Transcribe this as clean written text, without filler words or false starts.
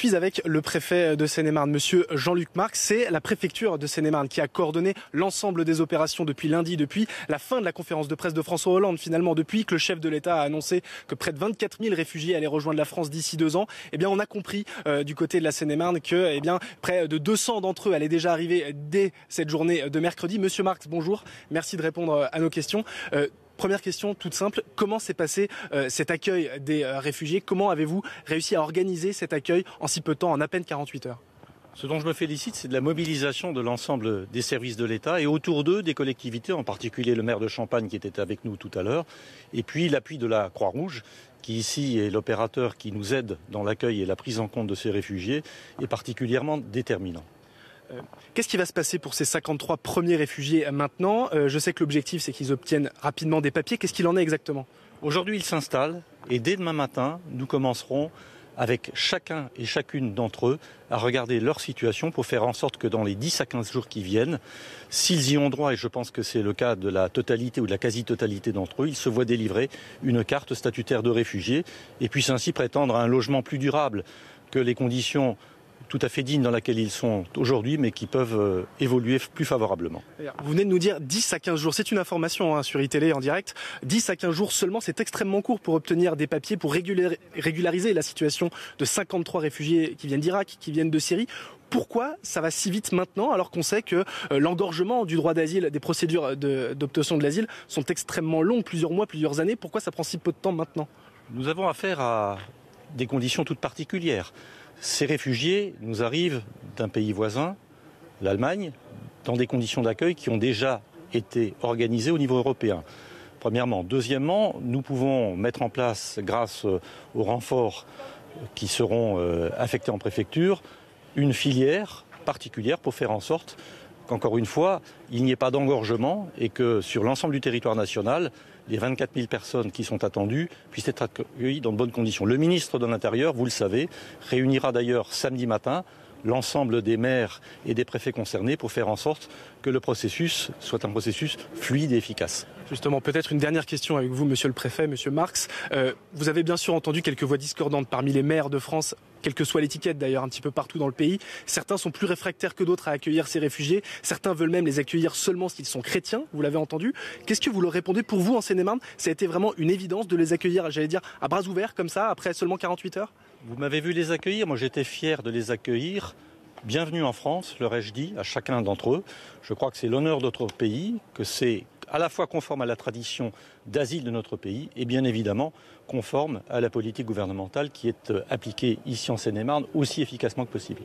suis avec le préfet de Seine-et-Marne, monsieur Jean-Luc Marx. C'est la préfecture de Seine-et-Marne qui a coordonné l'ensemble des opérations depuis lundi, depuis la fin de la conférence de presse de François Hollande, finalement, depuis que le chef de l'État a annoncé que près de 24 000 réfugiés allaient rejoindre la France d'ici 2 ans. Eh bien, on a compris du côté de la Seine-et-Marne que, eh bien, près de 200 d'entre eux allaient déjà arriver dès cette journée de mercredi. Monsieur Marx, bonjour. Merci de répondre à nos questions. Première question toute simple, comment s'est passé cet accueil des réfugiés? Comment avez-vous réussi à organiser cet accueil en si peu de temps, en à peine 48 heures? Ce dont je me félicite, c'est de la mobilisation de l'ensemble des services de l'État et autour d'eux des collectivités, en particulier le maire de Champagne qui était avec nous tout à l'heure, et puis l'appui de la Croix-Rouge, qui ici est l'opérateur qui nous aide dans l'accueil et la prise en compte de ces réfugiés, est particulièrement déterminant. Qu'est-ce qui va se passer pour ces 53 premiers réfugiés maintenant? Je sais que l'objectif, c'est qu'ils obtiennent rapidement des papiers. Qu'est-ce qu'il en est exactement? Aujourd'hui, ils s'installent et dès demain matin, nous commencerons avec chacun et chacune d'entre eux à regarder leur situation pour faire en sorte que dans les 10 à 15 jours qui viennent, s'ils y ont droit, et je pense que c'est le cas de la totalité ou de la quasi-totalité d'entre eux, ils se voient délivrer une carte statutaire de réfugiés et puissent ainsi prétendre à un logement plus durable que les conditions tout à fait dignes dans lesquelles ils sont aujourd'hui, mais qui peuvent évoluer plus favorablement. Vous venez de nous dire 10 à 15 jours, c'est une information sur iTélé en direct. 10 à 15 jours seulement, c'est extrêmement court pour obtenir des papiers, pour régulariser la situation de 53 réfugiés qui viennent d'Irak, qui viennent de Syrie. Pourquoi ça va si vite maintenant, alors qu'on sait que l'engorgement du droit d'asile, des procédures d'obtention de l'asile sont extrêmement longues, plusieurs mois, plusieurs années? Pourquoi ça prend si peu de temps maintenant? Nous avons affaire à des conditions toutes particulières. Ces réfugiés nous arrivent d'un pays voisin, l'Allemagne, dans des conditions d'accueil qui ont déjà été organisées au niveau européen. Premièrement. Deuxièmement, nous pouvons mettre en place, grâce aux renforts qui seront affectés en préfecture, une filière particulière pour faire en sorte qu'encore une fois, il n'y ait pas d'engorgement et que sur l'ensemble du territoire national, les 24 000 personnes qui sont attendues puissent être accueillies dans de bonnes conditions. Le ministre de l'Intérieur, vous le savez, réunira d'ailleurs samedi matin l'ensemble des maires et des préfets concernés pour faire en sorte que le processus soit un processus fluide et efficace. Justement, peut-être une dernière question avec vous, monsieur le préfet, monsieur Marx. Vous avez bien sûr entendu quelques voix discordantes parmi les maires de France, quelle que soit l'étiquette d'ailleurs, un petit peu partout dans le pays. Certains sont plus réfractaires que d'autres à accueillir ces réfugiés. Certains veulent même les accueillir seulement s'ils sont chrétiens, vous l'avez entendu. Qu'est-ce que vous leur répondez? Pour vous, en Seine-et-Marne, ça a été vraiment une évidence de les accueillir, j'allais dire, à bras ouverts comme ça, après seulement 48 heures? Vous m'avez vu les accueillir, moi j'étais fier de les accueillir. Bienvenue en France, leur ai-je dit à chacun d'entre eux. Je crois que c'est l'honneur de notre pays, que c'est à la fois conforme à la tradition d'asile de notre pays et bien évidemment conforme à la politique gouvernementale qui est appliquée ici en Seine-et-Marne aussi efficacement que possible.